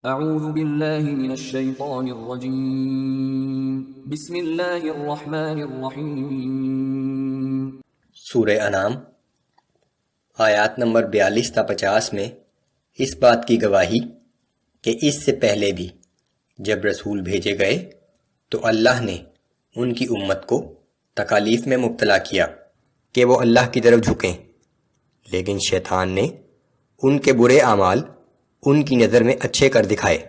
اعوذ باللہ من الشیطان الرجیم بسم اللہ الرحمن الرحیم۔ سورہ انعام آیات نمبر 42 تا 50 میں اس بات کی گواہی کہ اس سے پہلے بھی جب رسول بھیجے گئے تو اللہ نے ان کی امت کو تکالیف میں مبتلا کیا کہ وہ اللہ کی طرف جھکیں، لیکن شیطان نے ان کے برے اعمال ان کی نظر میں اچھے کر دکھائے۔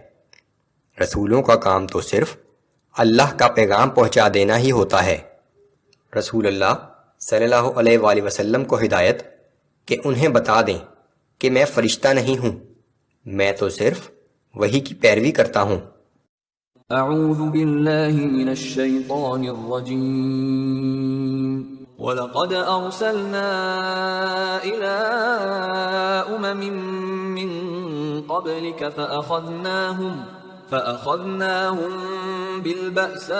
رسولوں کا کام تو صرف اللہ کا پیغام پہنچا دینا ہی ہوتا ہے۔ رسول اللہ صلی اللہ علیہ وآلہ وسلم کو ہدایت کہ انہیں بتا دیں کہ میں فرشتہ نہیں ہوں، میں تو صرف وحی کی پیروی کرتا ہوں۔ اعوذ باللہ من الشیطان الرجیم۔ وَلَقَدْ أَرْسَلْنَا إِلَىٰ أُمَمٍ مِّن قَبْلِكَ فَأَخَذْنَاهُمْ بِالْبَأْسَاءِ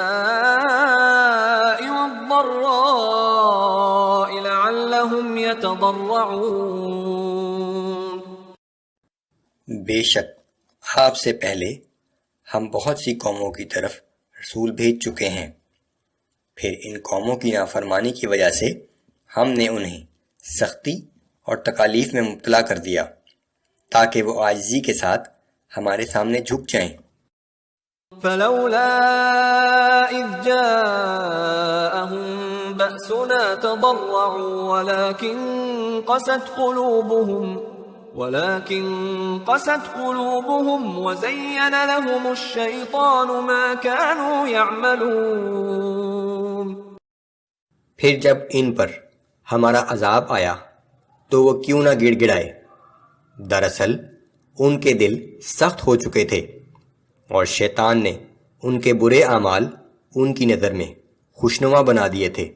وَالضَّرَّاءِ لَعَلَّهُمْ يَتَضَرَّعُونَ۔ بے شک آپ سے پہلے ہم بہت سی قوموں کی طرف رسول بھیج چکے ہیں، پھر ان قوموں کی نافرمانی کی وجہ سے ہم نے انہیں سختی اور تکالیف میں مبتلا کر دیا تاکہ وہ عاجزی کے ساتھ ہمارے سامنے جھک جائیں۔ فلولا اذ جاءهم بأسنا تضرعوا ولكن قست قلوبهم وزين لهم الشيطان ما كانوا يعملون۔ پھر جب ان پر ہمارا عذاب آیا تو وہ کیوں نہ گڑ گڑائے، دراصل ان کے دل سخت ہو چکے تھے اور شیطان نے ان کے برے اعمال ان کی نظر میں خوشنما بنا دیے تھے۔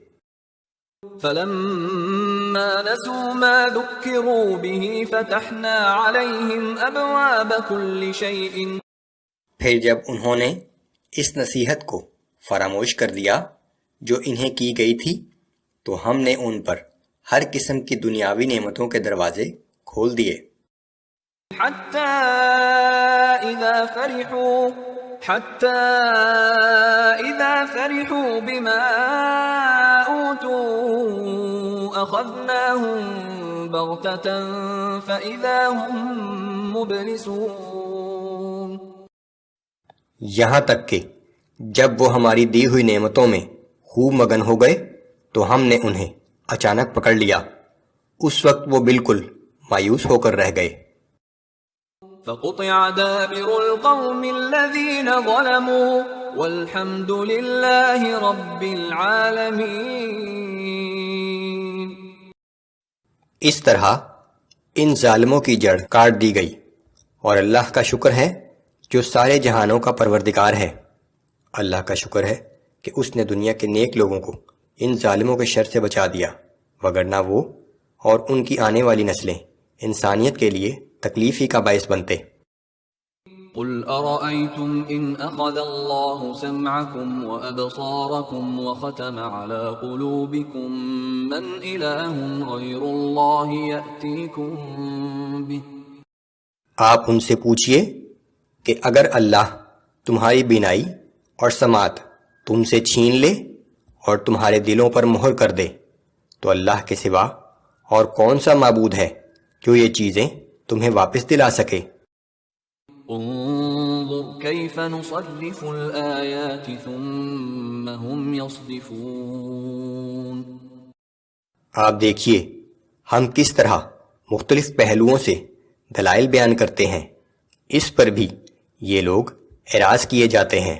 فلما نسوا ما ذكروا به فتحنا عليهم ابواب كل شيء۔ پھر جب انہوں نے اس نصیحت کو فراموش کر دیا جو انہیں کی گئی تھی تو ہم نے ان پر ہر قسم کی دنیاوی نعمتوں کے دروازے کھول دیے۔ حتى إذا فرحوا بما أوتوا أخذناهم بغتة فإذا هم مبلسون۔ یہاں تک کہ جب وہ ہماری دی ہوئی نعمتوں میں خوب مگن ہو گئے تو ہم نے انہیں اچانک پکڑ لیا، اس وقت وہ بالکل مایوس ہو کر رہ گئے۔ فقطع دابر القوم الذين ظلموا والحمد لله رب العالمين۔ اس طرح ان ظالموں کی جڑ کاٹ دی گئی اور اللہ کا شکر ہے جو سارے جہانوں کا پروردگار ہے۔ اللہ کا شکر ہے کہ اس نے دنیا کے نیک لوگوں کو ان ظالموں کے شر سے بچا دیا، وگرنہ وہ اور ان کی آنے والی نسلیں انسانیت کے لیے تکلیف ہی کا باعث بنتے۔ قل ارأيتم ان اخذ الله سمعكم وابصاركم وختم على قلوبكم من اله غير الله يأتيكم به۔ آپ ان سے پوچھئے کہ اگر اللہ تمہاری بینائی اور سماعت تم سے چھین لے اور تمہارے دلوں پر مہر کر دے تو اللہ کے سوا اور کون سا معبود ہے جو یہ چیزیں تمہیں واپس دلا سکے۔ انظر كيف نصرف الآيات ثم هم يصدفون۔ آپ دیکھیے ہم کس طرح مختلف پہلوؤں سے دلائل بیان کرتے ہیں، اس پر بھی یہ لوگ اعراض کیے جاتے ہیں۔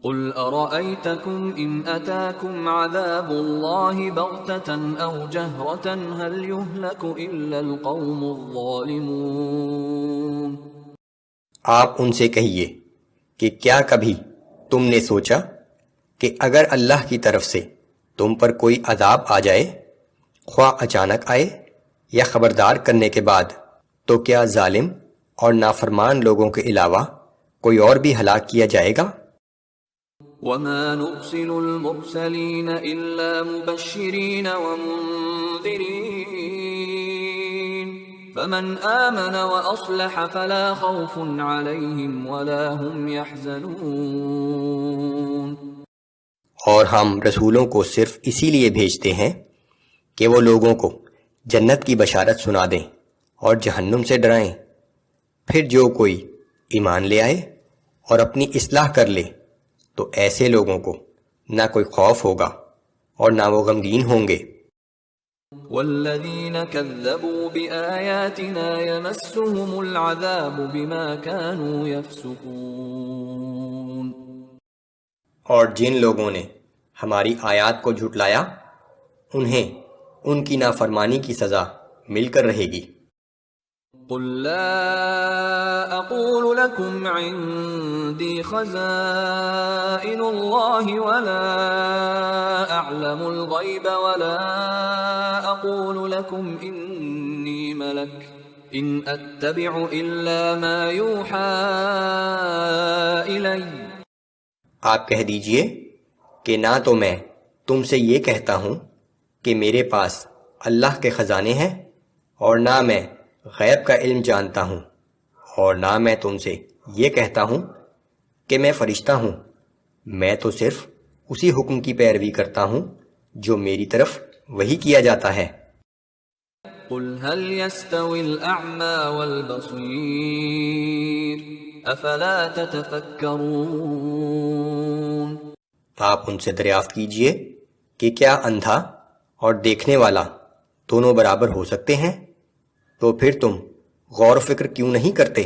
قل أرأيتكم إن أتاكم عذاب الله بغتة أو جهرة هل يهلك إلا القوم الظالمون۔ آپ ان سے کہیے کہ کیا کبھی تم نے سوچا کہ اگر اللہ کی طرف سے تم پر کوئی عذاب آ جائے، خواہ اچانک آئے یا خبردار کرنے کے بعد، تو کیا ظالم اور نافرمان لوگوں کے علاوہ کوئی اور بھی ہلاک کیا جائے گا؟ وَمَا نُرْسِلُ الْمُرْسَلِينَ إِلَّا مُبَشِّرِينَ وَمُنذِرِينَ فمن آمن وأصلح فلا خوف عليهم ولا هم يحزنون۔ اور ہم رسولوں کو صرف اسی لیے بھیجتے ہیں کہ وہ لوگوں کو جنت کی بشارت سنا دیں اور جہنم سے ڈرائیں۔ پھر جو کوئی ایمان لے آئے اور اپنی اصلاح کر لے تو ایسے لوگوں کو نہ کوئی خوف ہوگا اور نہ وہ غمگین ہوں گے۔ والذین کذبوا بآیاتنا یمسهم العذاب بما كانوا یفسقون۔ اور جن لوگوں نے ہماری آیات کو جھٹلایا انہیں ان کی نافرمانی کی سزا مل کر رہے گی۔ قل لا اقول لكم عندي خزائن الله ولا اعلم الغيب ولا اقول لكم اني ملك ان اتبع الا ما يوحى الي۔ آپ کہہ دیجئے کہ نہ تو میں تم سے یہ کہتا ہوں کہ میرے پاس اللہ کے خزانے ہیں اور نہ میں غیب کا علم جانتا ہوں، اور نہ میں تم سے یہ کہتا ہوں کہ میں فرشتہ ہوں، میں تو صرف اسی حکم کی پیروی کرتا ہوں جو میری طرف وحی کیا جاتا ہے۔ قل هل يستوي الأعمى والبصير افلا تتفکرون۔ آپ ان سے دریافت کیجئے کہ کیا اندھا اور دیکھنے والا دونوں برابر ہو سکتے ہیں؟ تو پھر تم غور و فکر کیوں نہیں کرتے؟